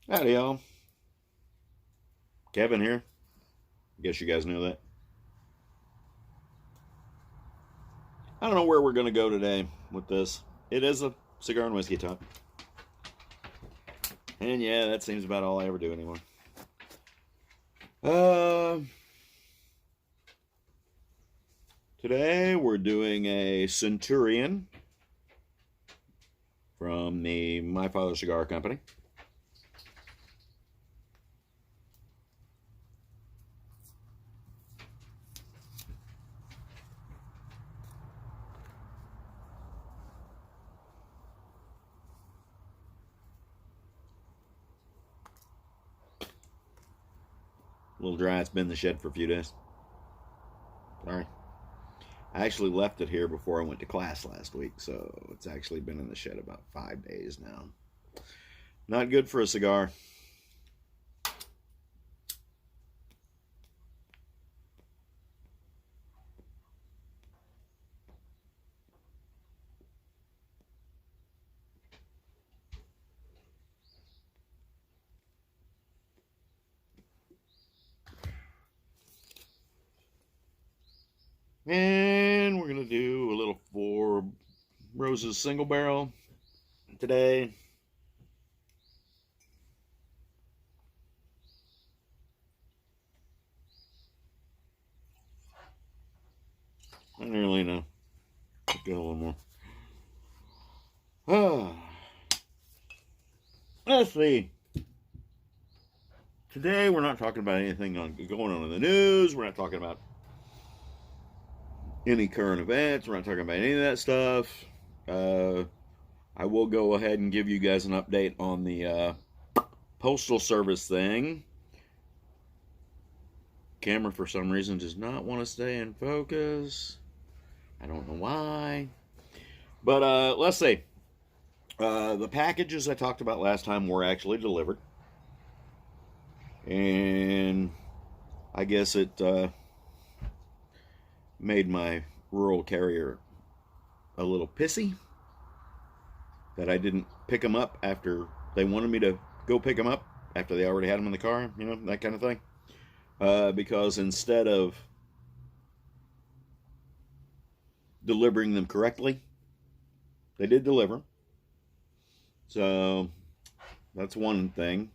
Howdy, y'all. Kevin here. Guess you guys knew that. I don't know where we're going to go today with this. It is a cigar and whiskey talk. And yeah, that seems about all I ever do anymore. Uh, Today we're doing a Centurion from the My Father Cigar Company. A little dry. It's been in the shed for a few days. Sorry. I actually left it here before I went to class last week, so it's actually been in the shed about 5 days now. Not good for a cigar. And we're going to do a little Four Roses single barrel today. I don't really know. Let's go a little more. Let's see. Today we're not talking about anything going on in the news. We're not talking about any current events. We're not talking about any of that stuff. I will go ahead and give you guys an update on the Postal Service thing. Camera, for some reason, does not want to stay in focus. I don't know why. But let's see. The packages I talked about last time were actually delivered. And I guess it made my rural carrier a little pissy that I didn't pick them up after they wanted me to go pick them up after they already had them in the car, you know, that kind of thing. Because instead of delivering them correctly, they did deliver. So that's one thing.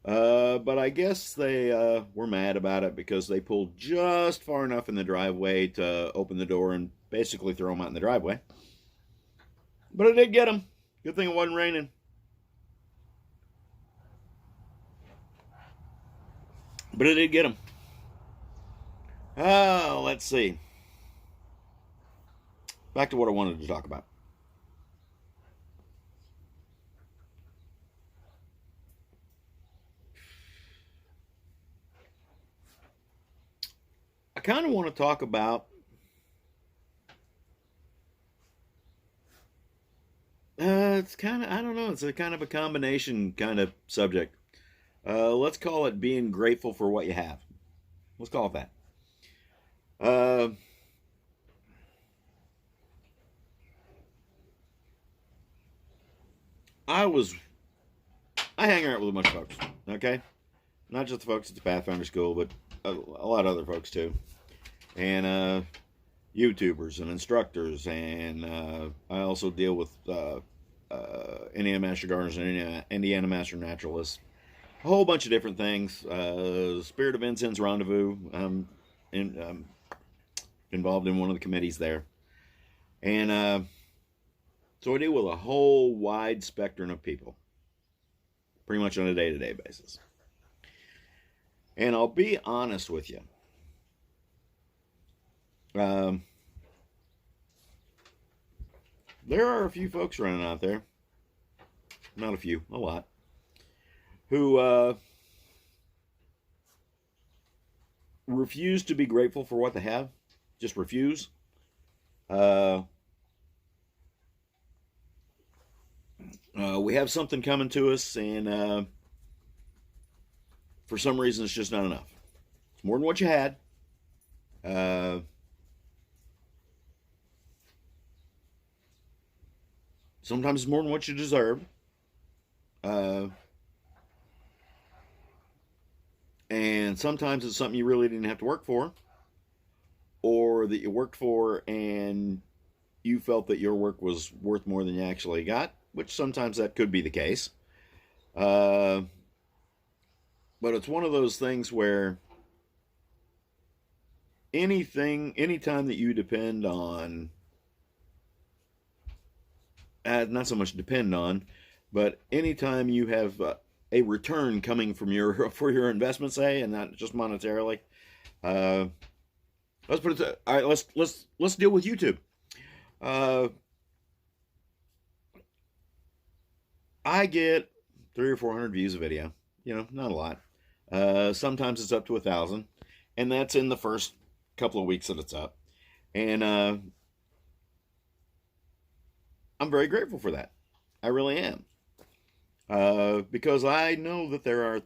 But I guess they were mad about it because they pulled just far enough in the driveway to open the door and basically throw them out in the driveway. But I did get them. Good thing it wasn't raining. But I did get them. Let's see. Back to what I wanted to talk about. I kind of want to talk about it's kind of, I don't know, it's a kind of a combination kind of subject. Let's call it being grateful for what you have. Let's call it that. Uh, I was, I hang out with a bunch of folks, okay? Not just the folks at the Pathfinder School, but a lot of other folks too. And YouTubers and instructors, and I also deal with Indiana Master Gardeners and Indiana Master Naturalists. A whole bunch of different things. Spirit of Incense Rendezvous. I'm involved in one of the committees there. And so I deal with a whole wide spectrum of people, pretty much on a day-to-day basis. And I'll be honest with you. Um, there are a few folks running out there, not a few, a lot, who refuse to be grateful for what they have. Just refuse. We have something coming to us, and for some reason, it's just not enough. It's more than what you had. Uh, Sometimes it's more than what you deserve. Uh, And sometimes it's something you really didn't have to work for, or that you worked for and you felt that your work was worth more than you actually got, which sometimes that could be the case. But it's one of those things where anytime that you depend on, not so much depend on, but anytime you have a return coming from for your investment, say, and not just monetarily, let's put it. All right, let's deal with YouTube. I get 300 or 400 views a video. Not a lot. Sometimes it's up to 1,000, and that's in the first couple of weeks that it's up. And I'm very grateful for that. I really am. Because I know that there are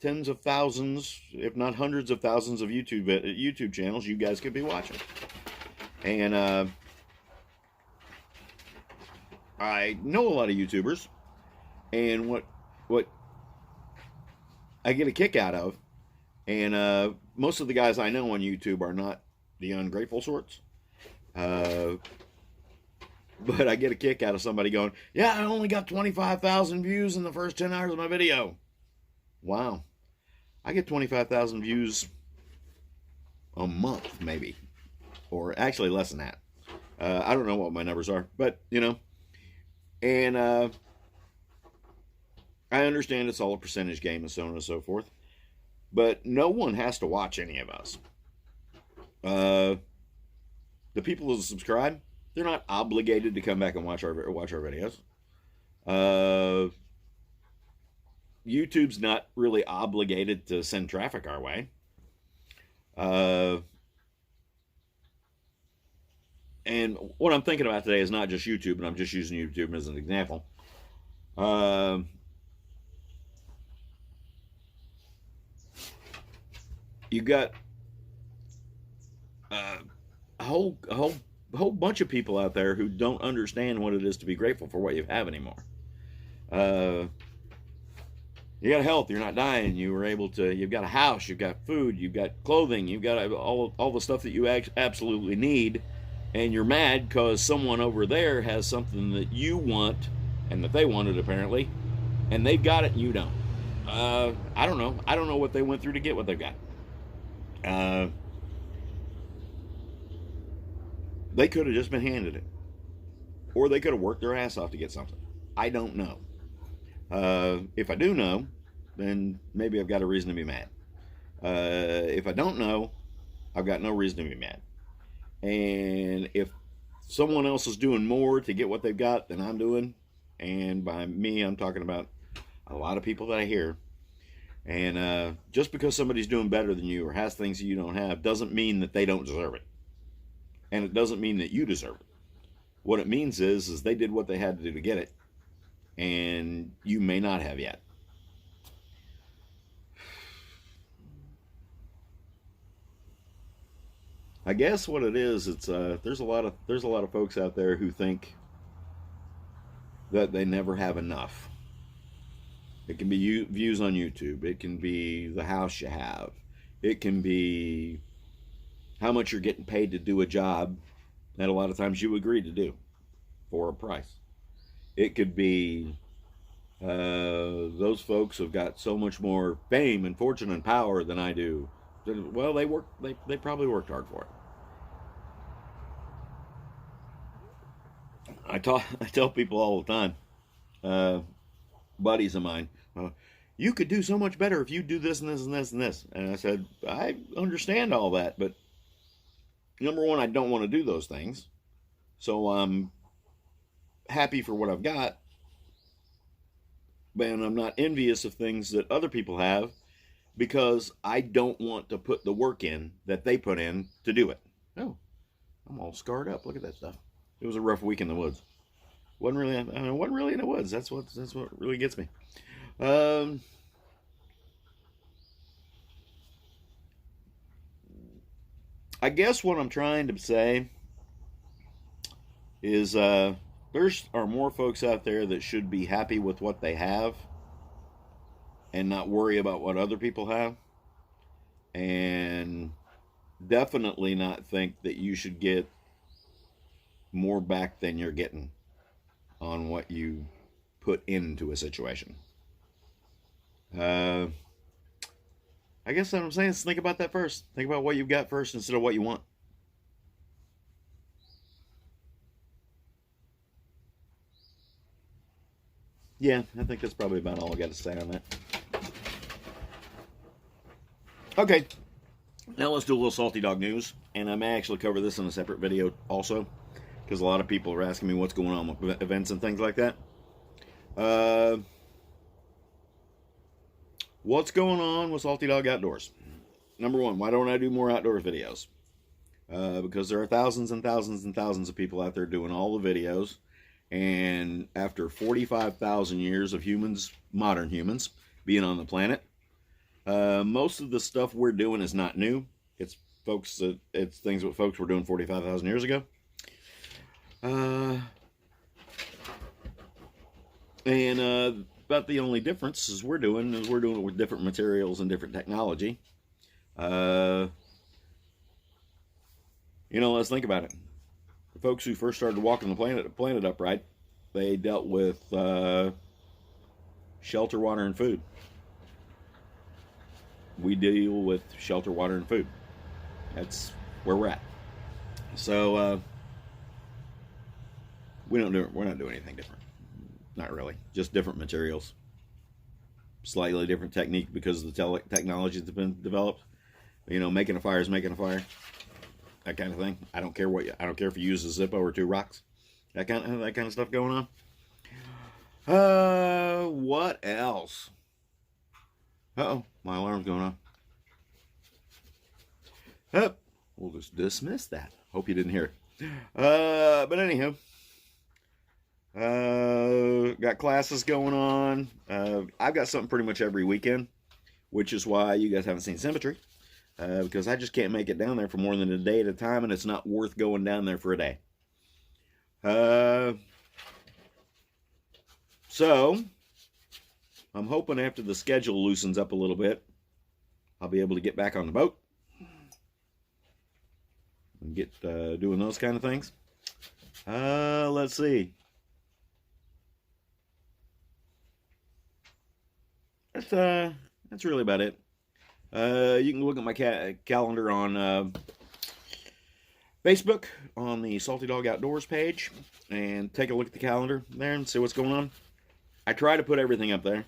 tens of thousands, if not hundreds of thousands of YouTube channels you guys could be watching. And I know a lot of YouTubers, and what I get a kick out of, and most of the guys I know on YouTube are not the ungrateful sorts. But I get a kick out of somebody going, yeah, I only got 25,000 views in the first 10 hours of my video. Wow. I get 25,000 views a month, maybe. Or actually less than that. I don't know what my numbers are. But, and I understand it's all a percentage game and so on and so forth. But no one has to watch any of us. The people who subscribe, they're not obligated to come back and watch our videos. YouTube's not really obligated to send traffic our way. And what I'm thinking about today is not just YouTube, and I'm just using YouTube as an example. You got a whole bunch of people out there who don't understand what it is to be grateful for what you have anymore. You got health, you're not dying, you've got a house, you've got food, you've got clothing, you've got all the stuff that you absolutely need, and you're mad because someone over there has something that you want, and that they wanted apparently, and they've got it and you don't. I don't know what they went through to get what they've got. They could have just been handed it. Or they could have worked their ass off to get something. I don't know. If I do know, then maybe I've got a reason to be mad. If I don't know, I've got no reason to be mad. And if someone else is doing more to get what they've got than I'm doing, and by me, I'm talking about a lot of people that I hear, and just because somebody's doing better than you or has things that you don't have doesn't mean that they don't deserve it. And it doesn't mean that you deserve it. What it means is they did what they had to do to get it, and you may not have yet. I guess what it is, it's there's a lot of folks out there who think that they never have enough. It can be views on YouTube. It can be the house you have. It can be how much you're getting paid to do a job that a lot of times you agree to do for a price. It could be those folks have got so much more fame and fortune and power than I do. Well, they probably worked hard for it. I tell people all the time, buddies of mine, you could do so much better if you do this and this and this and this. And I said, I understand all that, but number one, I don't want to do those things. So I'm happy for what I've got, but I'm not envious of things that other people have, because I don't want to put the work in that they put in to do it. Oh, I'm all scarred up. Look at that stuff. It was a rough week in the woods. Wasn't really in the woods. That's what really gets me. I guess what I'm trying to say is there are more folks out there that should be happy with what they have and not worry about what other people have. and definitely not think that you should get more back than you're getting on what you put into a situation. I guess what I'm saying is think about that first. Think about what you've got first instead of what you want. Yeah, I think that's probably about all I got to say on that. Okay, now let's do a little salty dog news, and I may actually cover this in a separate video also, because a lot of people are asking me what's going on with events and things like that. What's going on with Salty Dog Outdoors? Number one, why don't I do more outdoors videos? Because there are thousands and thousands and thousands of people out there doing all the videos, and after 45,000 years of humans, modern humans, being on the planet, most of the stuff we're doing is not new. It's things that folks were doing 45,000 years ago. About the only difference is we're doing it with different materials and different technology. Let's think about it. The folks who first started walking the planet upright, they dealt with shelter, water, and food. We deal with shelter, water, and food. That's where we're at. So we're not doing anything different. Not really. Just different materials. Slightly different technique because of the technology that's been developed. Making a fire is making a fire. That kind of thing. I don't care if you use a Zippo or 2 rocks. That kind of stuff going on. What else? Uh-oh, my alarm's going on. We'll just dismiss that. Hope you didn't hear it. But anyhow, got classes going on. I've got something pretty much every weekend, which is why you guys haven't seen Symmetry, because I just can't make it down there for more than a day at a time, and it's not worth going down there for a day. So I'm hoping after the schedule loosens up a little bit, I'll be able to get back on the boat and get doing those kind of things. Let's see. That's really about it. You can look at my calendar on Facebook on the Salty Dog Outdoors page and take a look at the calendar there and see what's going on. I try to put everything up there.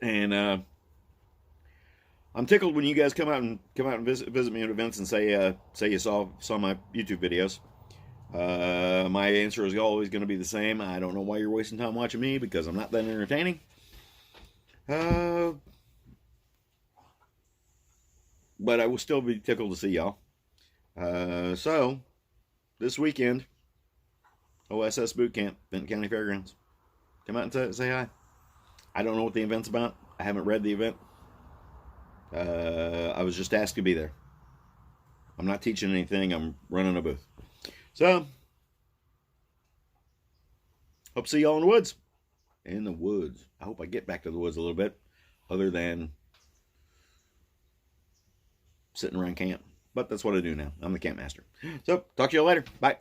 And I'm tickled when you guys come out and visit me at events and say you saw my YouTube videos. My answer is always going to be the same. I don't know why you're wasting time watching me, because I'm not that entertaining. But I will still be tickled to see y'all. So this weekend, OSS Boot Camp, Benton County Fairgrounds. Come out and say hi. I don't know what the event's about. I haven't read the event. I was just asked to be there. I'm not teaching anything. I'm running a booth. So, hope to see y'all in the woods. In the woods. I hope I get back to the woods a little bit, other than sitting around camp. But that's what I do now. I'm the camp master. So, talk to y'all later. Bye.